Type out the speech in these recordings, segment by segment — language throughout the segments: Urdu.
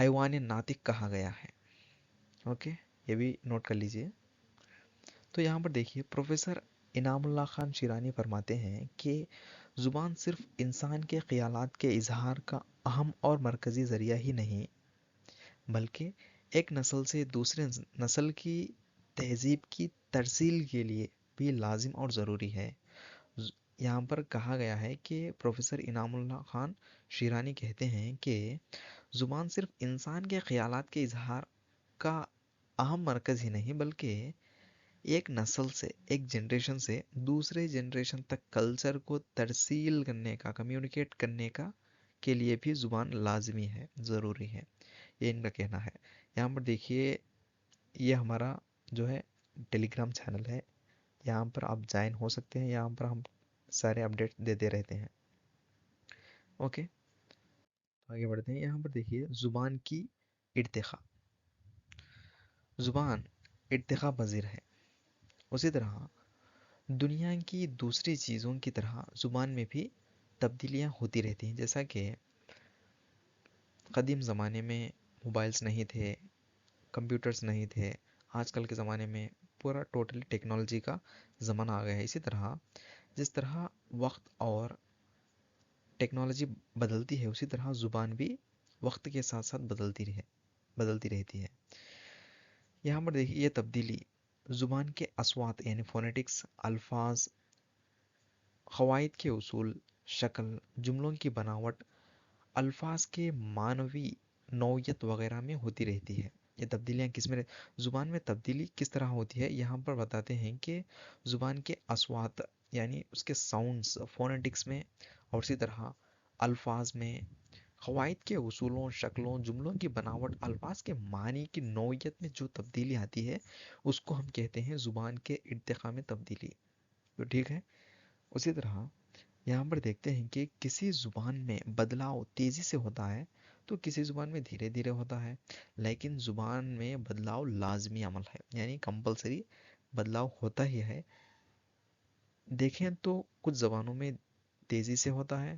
حیوان ناطق کہا گیا ہے. اوکے, یہ بھی نوٹ کر لیجئے. تو یہاں پر دیکھیے پروفیسر انعام اللہ خان شیرانی فرماتے ہیں کہ زبان صرف انسان کے خیالات کے اظہار کا اہم اور مرکزی ذریعہ ہی نہیں بلکہ ایک نسل سے دوسرے نسل کی تہذیب کی ترسیل کے لیے بھی لازم اور ضروری ہے. یہاں پر کہا گیا ہے کہ پروفیسر انعام اللہ خان شیرانی کہتے ہیں کہ زبان صرف انسان کے خیالات کے اظہار کا اہم مرکز ہی نہیں بلکہ ایک نسل سے ایک جنریشن سے دوسرے جنریشن تک کلچر کو ترسیل کرنے کا کمیونیکیٹ کرنے کا کے لیے بھی زبان لازمی ہے, ضروری ہے, یہ ان کا کہنا ہے. یہاں پر دیکھیے یہ ہمارا جو ہے ٹیلی گرام چینل ہے, یہاں پر آپ جوائن ہو سکتے ہیں, یہاں پر ہم سارے اپڈیٹ دیتے رہتے ہیں. اوکے, آگے بڑھتے ہیں. یہاں پر دیکھیے زبان کی ارتقاء. زبان ارتقاء پذیر ہے, اسی طرح دنیا کی دوسری چیزوں کی طرح زبان میں بھی تبدیلیاں ہوتی رہتی ہیں. جیسا کہ قدیم زمانے میں موبائلز نہیں تھے, کمپیوٹرز نہیں تھے, آج کل کے زمانے میں پورا ٹوٹلی ٹیکنالوجی کا زمانہ آ گیا ہے. اسی طرح جس طرح وقت اور ٹیکنالوجی بدلتی ہے اسی طرح زبان بھی وقت کے ساتھ ساتھ بدلتی رہتی ہے. یہاں پر دیکھیے یہ تبدیلی زبان کے اصوات یعنی فونیٹکس, الفاظ, قواعد کے اصول, شکل, جملوں کی بناوٹ, الفاظ کے معنوی نوعیت وغیرہ میں ہوتی رہتی ہے. یہ تبدیلیاں کس میں زبان میں تبدیلی کس طرح ہوتی ہے یہاں پر بتاتے ہیں کہ زبان کے اصوات یعنی اس کے ساؤنڈز فونیٹکس میں, اور اسی طرح الفاظ میں, قواعد کے اصولوں, شکلوں, جملوں کی بناوٹ, الفاظ کے معنی کی نوعیت میں جو تبدیلی آتی ہے اس کو ہم کہتے ہیں زبان کے ارتقاء میں تبدیلی. تو ٹھیک ہے. اسی طرح یہاں پر دیکھتے ہیں کہ کسی زبان میں بدلاؤ تیزی سے ہوتا ہے تو کسی زبان میں دھیرے دھیرے ہوتا ہے, لیکن زبان میں بدلاؤ لازمی عمل ہے, یعنی کمپلسری بدلاؤ ہوتا ہی ہے. دیکھیں تو کچھ زبانوں میں تیزی سے ہوتا ہے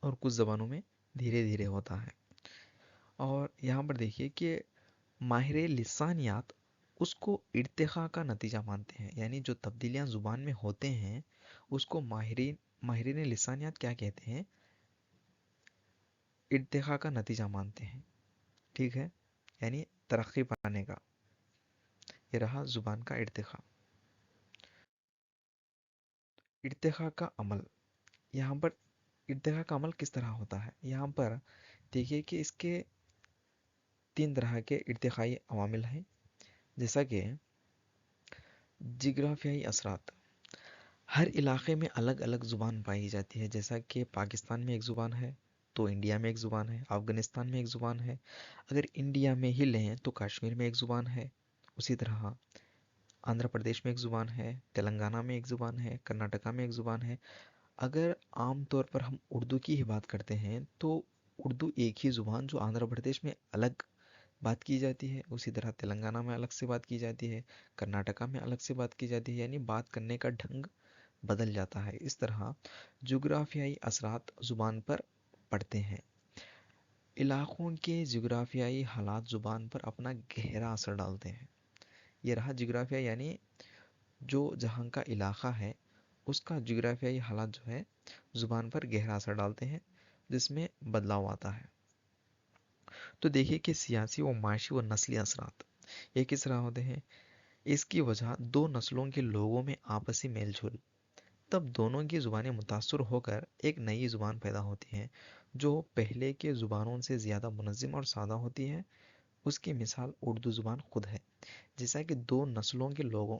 اور کچھ زبانوں میں دھیرے دھیرے ہوتا ہے. اور یہاں پر دیکھیے کہ ماہر لسانیات اس کو ارتقاء کا نتیجہ مانتے ہیں, یعنی جو تبدیلیاں زبان میں ہوتے ہیں اس کو ماہرین لسانیات کیا کہتے ہیں, ارتقاء کا نتیجہ مانتے ہیں. ٹھیک ہے, یعنی ترقی پانے کا. یہ رہا زبان کا ارتقاء. ارتقاء کا عمل. یہاں پر ارتقاء کا عمل کس طرح ہوتا ہے, یہاں پر دیکھیے کہ اس کے 3 طرح کے ارتقائی عوامل ہیں. جیسا کہ جغرافیائی اثرات. ہر علاقے میں الگ الگ زبان پائی جاتی ہے, جیسا کہ پاکستان میں ایک زبان ہے تو انڈیا میں ایک زبان ہے, افغانستان میں ایک زبان ہے, اگر انڈیا میں ہی لیں تو کشمیر میں ایک زبان ہے, اسی طرح آندھرا پردیش میں ایک زبان ہے, تلنگانہ میں ایک زبان ہے, کرناٹکا میں ایک زبان ہے. اگر عام طور پر ہم اردو کی ہی بات کرتے ہیں تو اردو ایک ہی زبان جو آندھرا پردیش میں الگ بات کی جاتی ہے, اسی طرح تلنگانہ میں الگ سے بات کی جاتی ہے, کرناٹکا میں الگ سے بات کی جاتی ہے, یعنی بات کرنے کا ڈھنگ بدل جاتا ہے. اس طرح جغرافیائی اثرات زبان پر پڑتے ہیں. علاقوں کے جغرافیائی حالات زبان پر اپنا گہرا اثر ڈالتے ہیں. یہ رہا جغرافیہ, یعنی جو جہاں کا علاقہ ہے اس کا جغرافیائی حالات جو ہے زبان پر گہرا اثر ڈالتے ہیں جس میں بدلاؤ آتا ہے. تو دیکھیے کہ سیاسی و معاشی و نسلی اثرات یہ کس طرح ہوتے ہیں. اس کی وجہ 2 نسلوں کے لوگوں میں آپسی میل جول, تب دونوں کی زبانیں متاثر ہو کر ایک نئی زبان پیدا ہوتی ہیں جو پہلے کے زبانوں سے زیادہ منظم اور سادہ ہوتی ہے. اس کی مثال اردو زبان خود ہے. جیسا کہ 2 نسلوں کے لوگوں,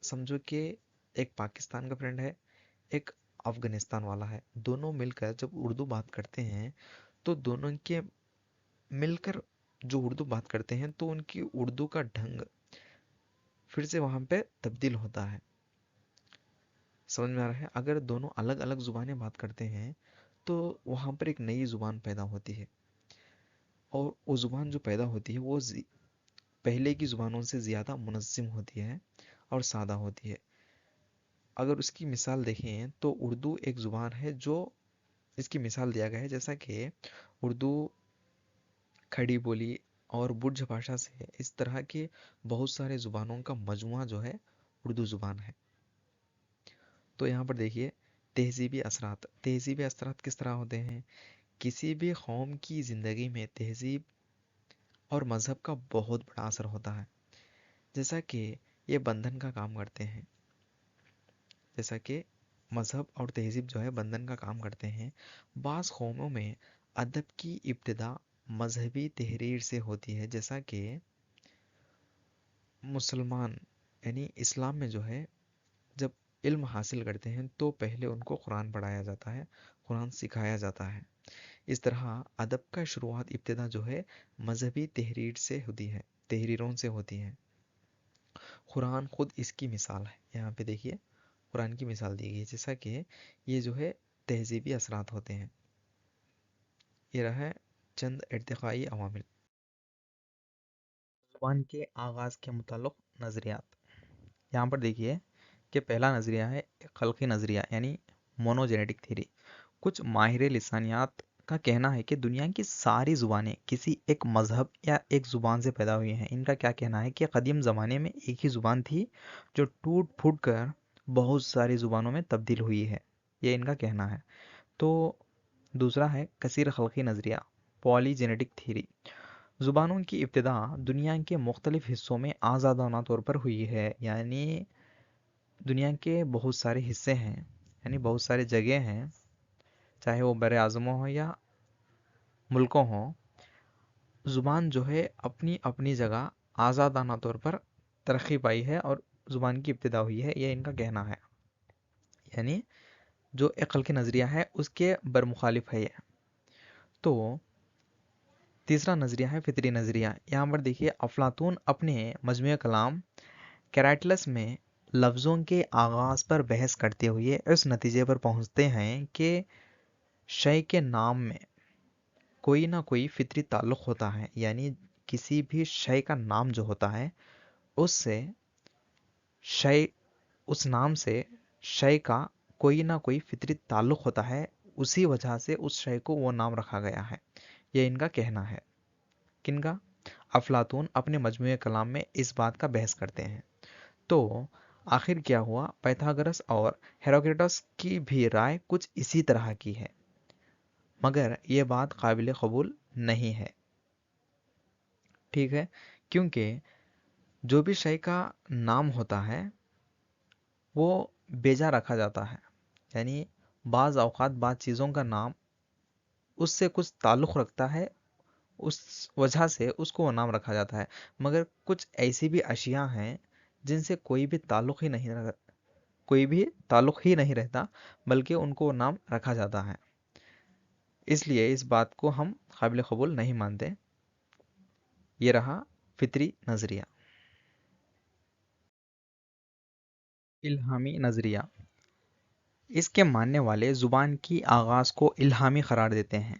سمجھو کہ ایک پاکستان کا فرینڈ ہے, ایک افغانستان والا ہے, دونوں مل کر جب اردو بات کرتے ہیں تو دونوں کے مل کر جو اردو بات کرتے ہیں تو ان کی اردو کا ڈھنگ پھر سے وہاں پہ تبدیل ہوتا ہے. سمجھ میں آ رہا ہے. اگر دونوں الگ الگ زبانیں بات کرتے ہیں تو وہاں پر ایک نئی زبان پیدا ہوتی ہے, اور وہ زبان جو پیدا ہوتی ہے وہ پہلے کی زبانوں سے زیادہ منظم ہوتی ہے اور سادہ ہوتی ہے. اگر اس کی مثال دیکھیں تو اردو ایک زبان ہے جو اس کی مثال دیا گیا ہے جیسا کہ اردو کھڑی بولی اور برج بھاشا سے اس طرح کے بہت سارے زبانوں کا مجموعہ جو ہے اردو زبان ہے۔ تو یہاں پر دیکھیے تہذیبی اثرات کس طرح ہوتے ہیں؟ کسی بھی قوم کی زندگی میں تہذیب اور مذہب کا بہت بڑا اثر ہوتا ہے، جیسا کہ یہ بندھن کا کام کرتے ہیں، جیسا کہ مذہب اور تہذیب جو ہے بندھن کا کام کرتے ہیں۔ بعض قوموں میں ادب کی ابتدا مذہبی تحریر سے ہوتی ہے، جیسا کہ مسلمان یعنی اسلام میں جو ہے جب علم حاصل کرتے ہیں تو پہلے ان کو قرآن پڑھایا جاتا ہے، قرآن سکھایا جاتا ہے۔ اس طرح ادب کا شروعات ابتدا جو ہے مذہبی تحریروں سے ہوتی ہے۔ قرآن خود اس کی مثال ہے، یہاں پہ دیکھیے قرآن کی مثال دی گئی ہے، جیسا کہ یہ جو ہے تہذیبی اثرات ہوتے ہیں۔ یہ رہا چند ارتقائی عوامل۔ زبان کے آغاز کے متعلق نظریات، یہاں پر دیکھیے کہ پہلا نظریہ ہے خلقی نظریہ یعنی مونوجینیٹک تھیوری۔ کچھ ماہر لسانیات کا کہنا ہے کہ دنیا کی ساری زبانیں کسی ایک مذہب یا ایک زبان سے پیدا ہوئی ہیں۔ ان کا کیا کہنا ہے کہ قدیم زمانے میں ایک ہی زبان تھی جو ٹوٹ پھوٹ کر بہت ساری زبانوں میں تبدیل ہوئی ہے، یہ ان کا کہنا ہے۔ تو دوسرا ہے کثیر خلقی نظریہ پالی جینیٹک تھیوری۔ زبانوں کی ابتدا دنیا کے مختلف حصوں میں آزادانہ طور پر ہوئی ہے، یعنی دنیا کے بہت سارے حصے ہیں، یعنی بہت سارے جگہ ہیں، چاہے وہ بر اعظموں ہوں یا ملکوں ہوں، زبان جو ہے اپنی اپنی جگہ آزادانہ طور پر ترقی پائی ہے اور زبان کی ابتدا ہوئی ہے، یہ ان کا کہنا ہے۔ یعنی جو عقل کے نظریہ ہے اس کے برمخالف ہے یہ۔ تو تیسرا نظریہ ہے فطری نظریہ۔ یہاں پر دیکھیے افلاطون اپنے مجموعہ کلام کیرائٹلس میں لفظوں کے آغاز پر بحث کرتے ہوئے اس نتیجے پر پہنچتے ہیں کہ شے کے نام میں کوئی نہ کوئی فطری تعلق ہوتا ہے، یعنی کسی بھی شے کا نام جو ہوتا ہے اس نام سے شے کا کوئی نہ کوئی فطری تعلق ہوتا ہے، اسی وجہ سے اس شے کو وہ نام رکھا گیا ہے، یہ ان کا کہنا ہے۔ کن کا؟ افلاطون اپنے مجموعہ کلام میں اس بات کا بحث کرتے ہیں۔ تو آخر کیا ہوا؟ پیتھاگورس اور ہیراکلیٹس کی بھی رائے کچھ اسی طرح کی ہے، مگر یہ بات قابل قبول نہیں ہے، ٹھیک ہے؟ کیونکہ جو بھی شے کا نام ہوتا ہے وہ بیجا رکھا جاتا ہے، یعنی بعض اوقات بعض چیزوں کا نام اس سے کچھ تعلق رکھتا ہے، اس وجہ سے اس کو وہ نام رکھا جاتا ہے، مگر کچھ ایسی بھی اشیاء ہیں جن سے کوئی بھی تعلق ہی نہیں رہتا بلکہ ان کو وہ نام رکھا جاتا ہے، اس لیے اس بات کو ہم قابل قبول نہیں مانتے۔ یہ رہا فطری نظریہ۔ الہامی نظریہ، اس کے ماننے والے زبان کی آغاز کو الہامی قرار دیتے ہیں،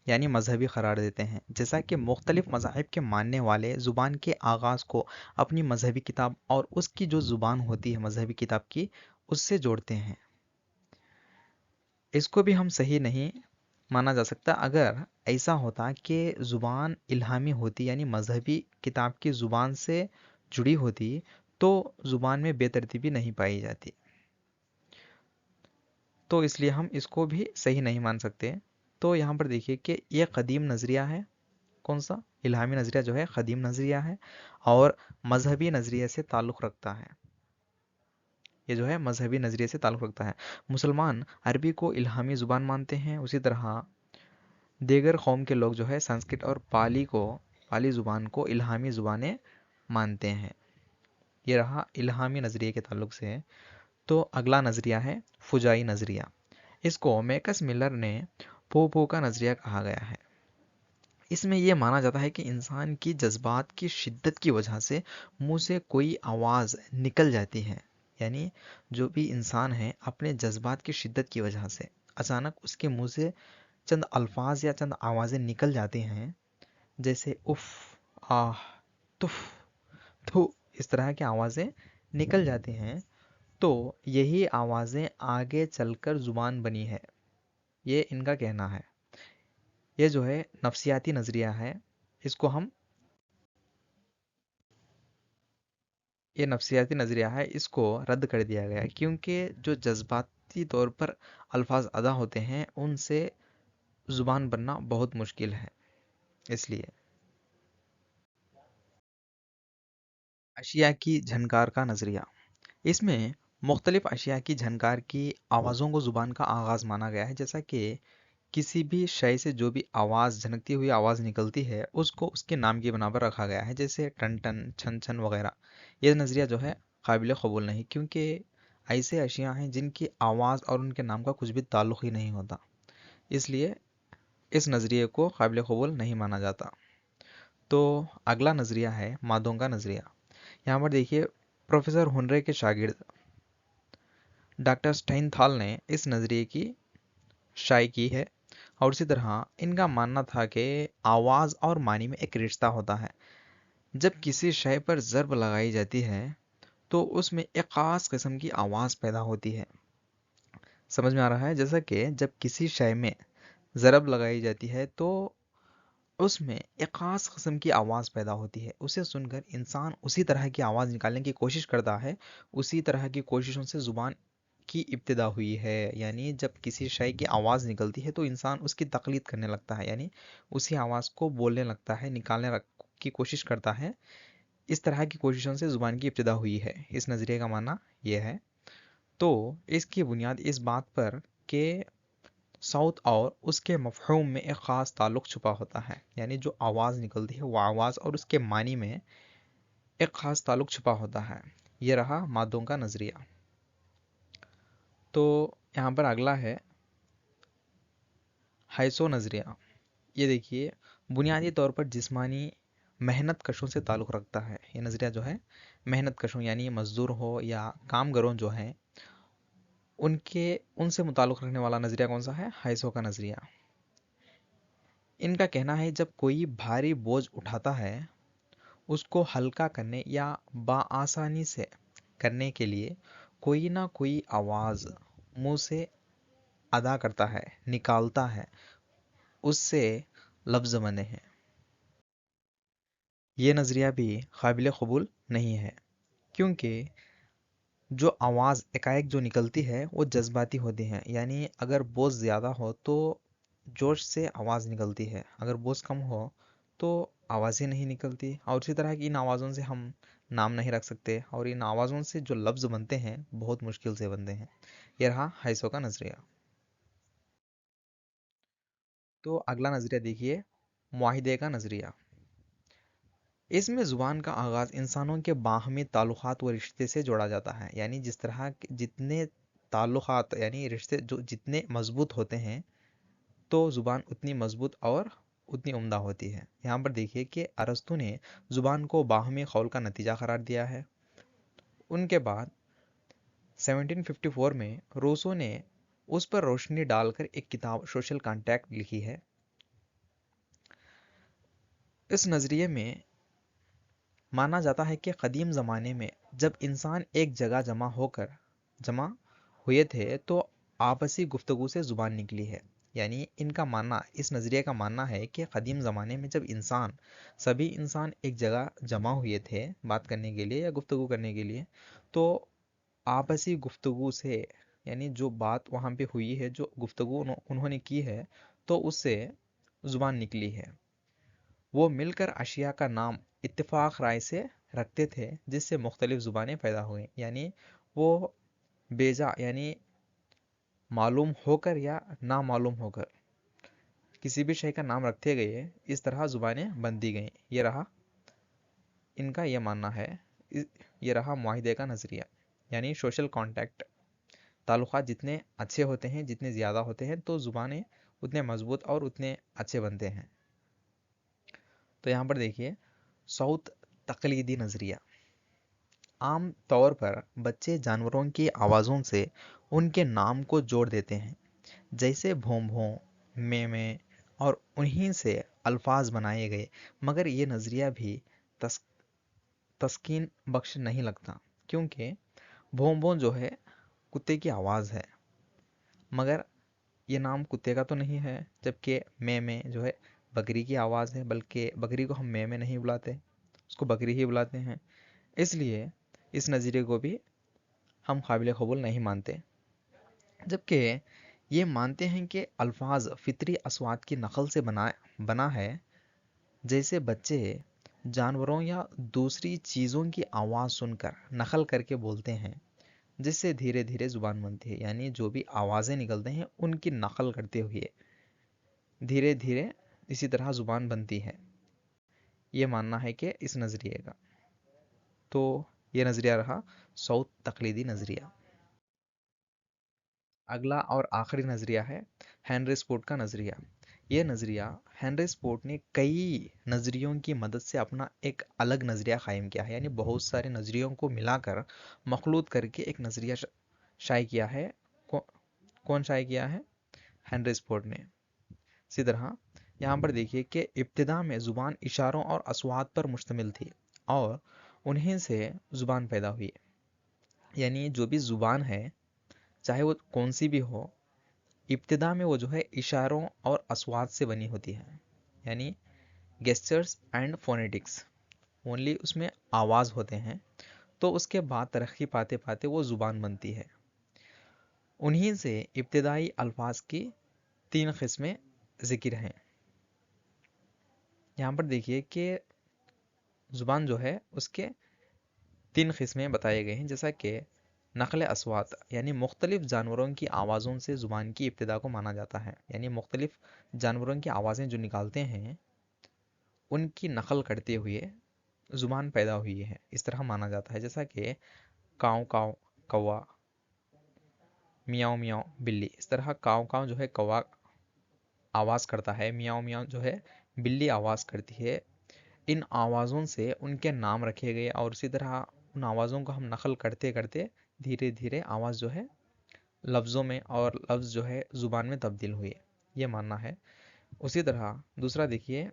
یعنی مذہبی قرار دیتے ہیں، جیسا کہ مختلف مذاہب کے ماننے والے زبان کے آغاز کو اپنی مذہبی کتاب اور اس کی جو زبان ہوتی ہے مذہبی کتاب کی اس سے جوڑتے ہیں۔ اس کو بھی ہم صحیح نہیں مانا جا سکتا۔ اگر ایسا ہوتا کہ زبان الہامی ہوتی یعنی مذہبی کتاب کی زبان سے جڑی ہوتی تو زبان میں بے ترتیبی نہیں پائی جاتی، تو اس لیے ہم اس کو بھی صحیح نہیں مان سکتے۔ تو یہاں پر دیکھیے کہ یہ قدیم نظریہ ہے، کون سا؟ الہامی نظریہ جو ہے قدیم نظریہ ہے اور مذہبی نظریے سے تعلق رکھتا ہے، یہ جو ہے مذہبی نظریے سے تعلق رکھتا ہے۔ مسلمان عربی کو الہامی زبان مانتے ہیں، اسی طرح دیگر قوم کے لوگ جو ہے سنسکرت اور پالی زبان کو الہامی زبانیں مانتے ہیں۔ یہ رہا الہامی نظریے کے تعلق سے۔ تو اگلا نظریہ ہے فجائی نظریہ، اس کو میکس ملر نے پوپو کا نظریہ کہا گیا ہے۔ اس میں یہ مانا جاتا ہے کہ انسان کی جذبات کی شدت کی وجہ سے منہ سے کوئی آواز نکل جاتی ہے، یعنی جو بھی انسان ہے اپنے جذبات کی شدت کی وجہ سے اچانک اس کے منہ سے چند الفاظ یا چند آوازیں نکل جاتی ہیں، جیسے اف، آہ، تف، تھو، اس طرح کی آوازیں نکل جاتی ہیں، تو یہی آوازیں آگے چل کر زبان بنی ہے، یہ ان کا کہنا ہے۔ یہ جو ہے نفسیاتی نظریہ ہے، اس کو ہم، یہ نفسیاتی نظریہ ہے، اس کو رد کر دیا گیا ہے، کیونکہ جو جذباتی طور پر الفاظ ادا ہوتے ہیں ان سے زبان بننا بہت مشکل ہے، اس لیے۔ اشیاء کی جھنکار کا نظریہ، اس میں مختلف اشیاء کی جھنکار کی آوازوں کو زبان کا آغاز مانا گیا ہے، جیسا کہ کسی بھی شے سے جو بھی آواز، جھنکتی ہوئی آواز نکلتی ہے اس کو اس کے نام کی بنا پر رکھا گیا ہے، جیسے ٹن ٹن، چھن چھن وغیرہ۔ یہ نظریہ جو ہے قابل قبول نہیں، کیونکہ ایسے اشیاء ہیں جن کی آواز اور ان کے نام کا کچھ بھی تعلق ہی نہیں ہوتا، اس لیے اس نظریے کو قابل قبول نہیں مانا جاتا۔ تو اگلا نظریہ ہے مادوں کا نظریہ۔ یہاں پر دیکھیے، پروفیسر ہنرے کے شاگرد ڈاکٹر سٹین تھال نے اس نظریے کی شائع کی ہے، اور اسی طرح ان کا ماننا تھا کہ آواز اور معنی میں ایک رشتہ ہوتا ہے۔ جب کسی شے پر ضرب لگائی جاتی ہے تو اس میں ایک خاص قسم کی آواز پیدا ہوتی ہے۔ سمجھ میں آ رہا ہے؟ جیسا کہ جب کسی شے میں ضرب لگائی جاتی ہے تو اس میں ایک خاص قسم کی آواز پیدا ہوتی ہے، اسے سن کر انسان اسی طرح کی آواز نکالنے کی کوشش کرتا ہے۔ اسی طرح کی کوششوں سے زبان کی ابتدا ہوئی ہے، یعنی جب کسی شے کی آواز نکلتی ہے تو انسان اس کی تقلید کرنے لگتا ہے، یعنی اسی آواز کو بولنے لگتا ہے، نکالنے کی کوشش کرتا ہے۔ اس طرح کی کوششوں سے زبان کی ابتدا ہوئی ہے، اس نظریے کا معنی یہ ہے۔ تو اس کی بنیاد اس بات پر کہ صوت اور اس کے مفہوم میں ایک خاص تعلق چھپا ہوتا ہے، یعنی جو آواز نکلتی ہے وہ آواز اور اس کے معنی میں ایک خاص تعلق چھپا ہوتا ہے۔ یہ رہا مادوں کا نظریہ۔ تو یہاں پر اگلا ہے ہائسو نظریہ۔ یہ دیکھیے، بنیادی طور پر جسمانی محنت کشوں سے تعلق رکھتا ہے۔ یہ نظریہ جو ہے محنت کشوں، یعنی مزدور ہو یا کامگروں جو ہیں، ان سے متعلق رکھنے والا نظریہ کون سا ہے؟ ہائسو کا نظریہ۔ ان کا کہنا ہے جب کوئی بھاری بوجھ اٹھاتا ہے، اس کو ہلکا کرنے یا بآسانی سے کرنے کے لیے کوئی نہ کوئی آواز منہ سے ادا کرتا ہے، نکالتا ہے، اس سے لفظ بنے ہیں۔ یہ نظریہ بھی قابل قبول نہیں ہے، کیونکہ جو آواز ایکائک جو نکلتی ہے وہ جذباتی ہوتی ہے، یعنی اگر بوجھ زیادہ ہو تو جوش سے آواز نکلتی ہے، اگر بوجھ کم ہو تو آواز ہی نہیں نکلتی۔ اور اسی طرح کی ان آوازوں سے ہم نام نہیں رکھ سکتے، اور ان آوازوں سے جو لفظ بنتے ہیں بہت مشکل سے بنتے ہیں۔ یہ رہا ہائسو کا نظریہ۔ تو اگلا نظریہ دیکھیے، معاہدے کا نظریہ۔ اس میں زبان کا آغاز انسانوں کے باہمی تعلقات و رشتے سے جوڑا جاتا ہے، یعنی جس طرح جتنے تعلقات یعنی رشتے جو جتنے مضبوط ہوتے ہیں تو زبان اتنی مضبوط اور اتنی عمدہ ہوتی ہے۔ یہاں پر دیکھیے کہ ارسطو نے زبان کو باہمی قول کا نتیجہ قرار دیا ہے۔ ان کے بعد 1754 میں روسو نے اس پر روشنی ڈال کر ایک کتاب سوشل کانٹیکٹ لکھی ہے۔ اس نظریے میں مانا جاتا ہے کہ قدیم زمانے میں جب انسان ایک جگہ جمع ہوئے تھے تو آپسی گفتگو سے زبان نکلی ہے، یعنی ان کا ماننا، اس نظریے کا ماننا ہے کہ قدیم زمانے میں جب سبھی انسان ایک جگہ جمع ہوئے تھے بات کرنے کے لیے یا گفتگو کرنے کے لیے، تو آپسی گفتگو سے، یعنی جو بات وہاں پہ ہوئی ہے، جو گفتگو انہوں نے کی ہے، تو اس سے زبان نکلی ہے۔ وہ مل کر اشیاء کا نام اتفاق رائے سے رکھتے تھے، جس سے مختلف زبانیں پیدا ہوئیں، یعنی وہ بیجا یعنی معلوم ہو کر یا نہ معلوم ہو کر کسی بھی شے کا نام رکھتے گئے، اس طرح زبانیں بنتی گئیں۔ یہ رہا ان کا یہ ماننا ہے۔ یہ رہا معاہدے کا نظریہ، یعنی سوشل کانٹیکٹ۔ تعلقات جتنے اچھے ہوتے ہیں، جتنے زیادہ ہوتے ہیں، تو زبانیں اتنے مضبوط اور اتنے اچھے بنتے ہیں۔ تو یہاں پر دیکھیے، صوت تقلیدی نظریہ۔ عام طور پر بچے جانوروں کی آوازوں سے ان کے نام کو جوڑ دیتے ہیں، جیسے بھوں بھوں، میں اور انہی سے الفاظ بنائے گئے، مگر یہ نظریہ بھی تسکین بخش نہیں لگتا، کیونکہ بھوں بھوں جو ہے کتے کی آواز ہے، مگر یہ نام کتے کا تو نہیں ہے، جبکہ میں جو ہے بکری کی آواز ہے، بلکہ بکری کو ہم میں نہیں بلاتے، اس کو بکری ہی بلاتے ہیں، اس لیے اس نظریے کو بھی ہم قابل قبول نہیں مانتے۔ جبکہ یہ مانتے ہیں کہ الفاظ فطری اصوات کی نقل سے بنا ہے، جیسے بچے جانوروں یا دوسری چیزوں کی آواز سن کر نقل کر کے بولتے ہیں، جس سے دھیرے دھیرے زبان بنتی ہے۔ یعنی جو بھی آوازیں نکلتے ہیں ان کی نقل کرتے ہوئے دھیرے دھیرے اسی طرح زبان بنتی ہے۔ یہ ماننا ہے کہ اس نظریے کا، تو یہ نظریہ رہا صوت تقلیدی نظریہ۔ اگلا اور آخری نظریہ ہے ہنری اسپوٹ کا نظریہ۔ یہ نظریہ ہنری اسپوٹ نے کئی نظریوں کی مدد سے اپنا ایک الگ نظریہ قائم کیا ہے، یعنی بہت سارے نظریوں کو ملا کر مخلوط کر کے ایک نظریہ شائع کیا ہے۔ کون شائع کیا ہے؟ ہنری اسپوٹ نے۔ اسی طرح یہاں پر دیکھیے کہ ابتدا میں زبان اشاروں اور اصوات پر مشتمل تھی اور انہیں سے زبان پیدا ہوئی۔ یعنی جو بھی زبان ہے چاہے وہ کون سی بھی ہو، ابتدا میں وہ جو ہے اشاروں اور اصوات سے بنی ہوتی ہے، یعنی گیسچرز اینڈ فونیٹکس، اونلی اس میں آواز ہوتے ہیں۔ تو اس کے بعد ترقی پاتے پاتے وہ زبان بنتی ہے۔ انہی سے ابتدائی الفاظ کی 3 قسمیں ذکر ہیں۔ یہاں پر دیکھیے کہ زبان جو ہے اس کے 3 قسمیں بتائے گئے ہیں، جیسا کہ نقل اصوات، یعنی مختلف جانوروں کی آوازوں سے زبان کی ابتدا کو مانا جاتا ہے۔ یعنی مختلف جانوروں کی آوازیں جو نکالتے ہیں ان کی نقل کرتے ہوئے زبان پیدا ہوئی ہے، اس طرح مانا جاتا ہے۔ جیسا کہ کاؤ کاؤ کوا، میاؤ میاؤ بلی، اس طرح کاؤ کاؤ جو ہے کوا آواز کرتا ہے، میاؤ میاؤ جو ہے بلی آواز کرتی ہے۔ ان آوازوں سے ان کے نام رکھے گئے اور اسی طرح ان آوازوں کو ہم نقل کرتے کرتے دھیرے دھیرے آواز جو ہے لفظوں میں اور لفظ جو ہے زبان میں تبدیل ہوئی، یہ ماننا ہے۔ اسی طرح دوسرا دیکھیے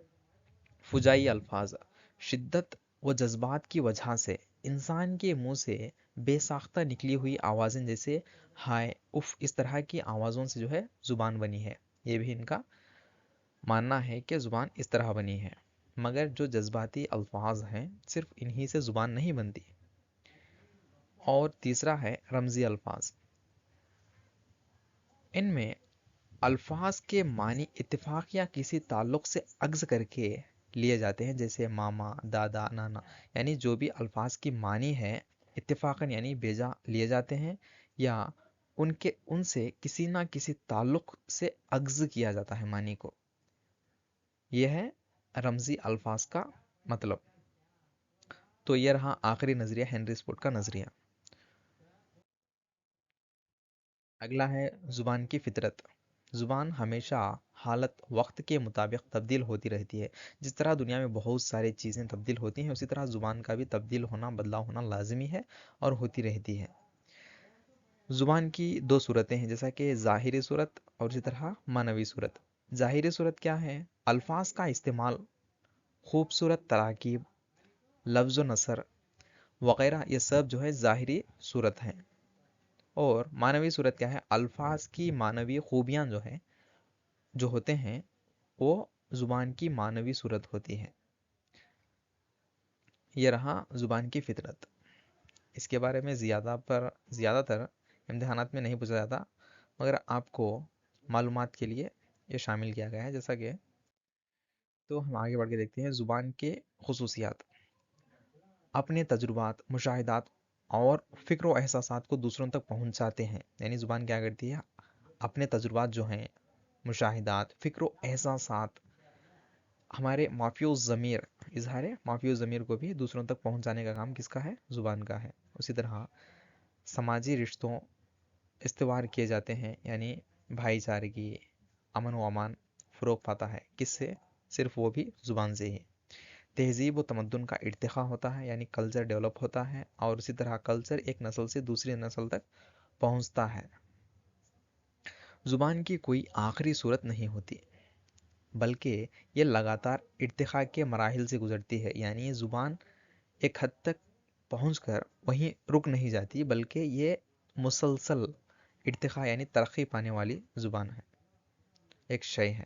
فجائی الفاظ، شدت و جذبات کی وجہ سے انسان کے منہ سے بے ساختہ نکلی ہوئی آوازیں جیسے ہائے اف، اس طرح کی آوازوں سے جو ہے زبان بنی ہے۔ یہ بھی ان کا ماننا ہے کہ زبان اس طرح بنی ہے، مگر جو جذباتی الفاظ ہیں صرف انہی سے زبان نہیں بنتی۔ اور تیسرا ہے رمزی الفاظ، ان میں الفاظ کے معنی اتفاق یا کسی تعلق سے اخذ کر کے لیے جاتے ہیں، جیسے ماما دادا نانا، یعنی جو بھی الفاظ کی معنی ہے اتفاقاً یعنی بیجا لیے جاتے ہیں یا ان سے کسی نہ کسی تعلق سے اخذ کیا جاتا ہے معنی کو۔ یہ ہے رمزی الفاظ کا مطلب۔ تو یہ رہا آخری نظریہ ہنری اسپوٹ کا نظریہ۔ اگلا ہے زبان کی فطرت۔ زبان ہمیشہ حالت وقت کے مطابق تبدیل ہوتی رہتی ہے۔ جس طرح دنیا میں بہت ساری چیزیں تبدیل ہوتی ہیں، اسی طرح زبان کا بھی تبدیل ہونا، بدلاؤ ہونا لازمی ہے اور ہوتی رہتی ہے۔ زبان کی 2 صورتیں ہیں، جیسا کہ ظاہری صورت اور اسی طرح معنوی صورت۔ ظاہری صورت کیا ہے؟ الفاظ کا استعمال، خوبصورت تراکیب، لفظ و نثر وغیرہ، یہ سب جو ہے ظاہری صورت ہیں۔ اور معنوی صورت کیا ہے؟ الفاظ کی معنوی خوبیاں جو ہوتے ہیں وہ زبان کی معنوی صورت ہوتی ہے۔ یہ رہا زبان کی فطرت۔ اس کے بارے میں زیادہ تر امتحانات میں نہیں پوچھا جاتا، مگر آپ کو معلومات کے لیے یہ شامل کیا گیا ہے۔ جیسا کہ تو ہم آگے بڑھ کے دیکھتے ہیں زبان کے خصوصیات۔ اپنے تجربات، مشاہدات اور فکر و احساسات کو دوسروں تک پہنچاتے ہیں۔ یعنی زبان کیا کرتی ہے؟ اپنے تجربات جو ہیں، مشاہدات، فکر و احساسات، ہمارے مافی الضمیر، اظہار مافی الضمیر کو بھی دوسروں تک پہنچانے کا کام کس کا ہے؟ زبان کا ہے۔ اسی طرح سماجی رشتوں استوار کیے جاتے ہیں، یعنی بھائی چارگی، امن و امان فروغ پاتا ہے، کس سے؟ صرف وہ بھی زبان سے ہی۔ تہذیب و تمدن کا ارتقاء ہوتا ہے، یعنی کلچر ڈیولپ ہوتا ہے، اور اسی طرح کلچر ایک نسل سے دوسری نسل تک پہنچتا ہے۔ زبان کی کوئی آخری صورت نہیں ہوتی، بلکہ یہ لگاتار ارتقاء کے مراحل سے گزرتی ہے۔ یعنی زبان ایک حد تک پہنچ کر وہیں رک نہیں جاتی، بلکہ یہ مسلسل ارتقاء یعنی ترقی پانے والی زبان ہے، ایک شے ہے۔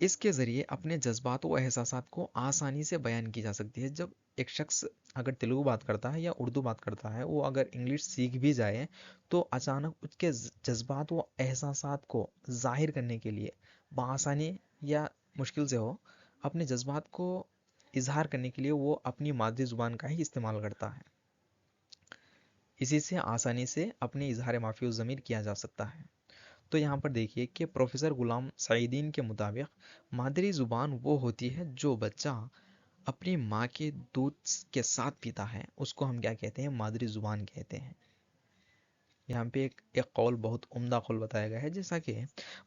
اس کے ذریعے اپنے جذبات و احساسات کو آسانی سے بیان کی جا سکتی ہے. جب ایک شخص اگر تیلگو بات کرتا ہے یا اردو بات کرتا ہے، وہ اگر انگلش سیکھ بھی جائے تو اچانک اس کے جذبات و احساسات کو ظاہر کرنے کے لیے بآسانی یا مشکل سے ہو، اپنے جذبات کو اظہار کرنے کے لیے وہ اپنی مادری زبان کا ہی استعمال کرتا ہے. اسی سے آسانی سے اپنے اظہار معافی الضمیر کیا جا سکتا ہے. تو یہاں پر دیکھیے کہ پروفیسر غلام سعیدین کے مطابق مادری زبان وہ ہوتی ہے جو بچہ اپنی ماں کے دودھ کے ساتھ پیتا ہے، اس کو ہم کیا کہتے ہیں؟ مادری زبان کہتے ہیں. یہاں پہ ایک قول، بہت عمدہ قول بتایا گیا ہے، جیسا کہ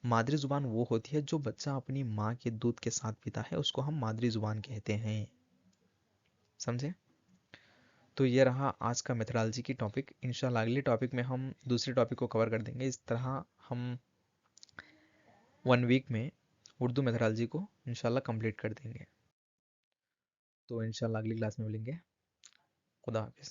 مادری زبان وہ ہوتی ہے جو بچہ اپنی ماں کے دودھ کے ساتھ پیتا ہے، اس کو ہم مادری زبان کہتے ہیں. سمجھے؟ تو یہ رہا آج کا میتھڈالوجی کی ٹاپک. انشاءاللہ اگلے ٹاپک میں ہم دوسری ٹاپک کو کور کر دیں گے. اس طرح ہم 1 ویک میں اردو میتھڈالوجی کو انشاءاللہ کمپلیٹ کر دیں گے. تو انشاءاللہ اگلی کلاس میں ملیں گے. خدا حافظ.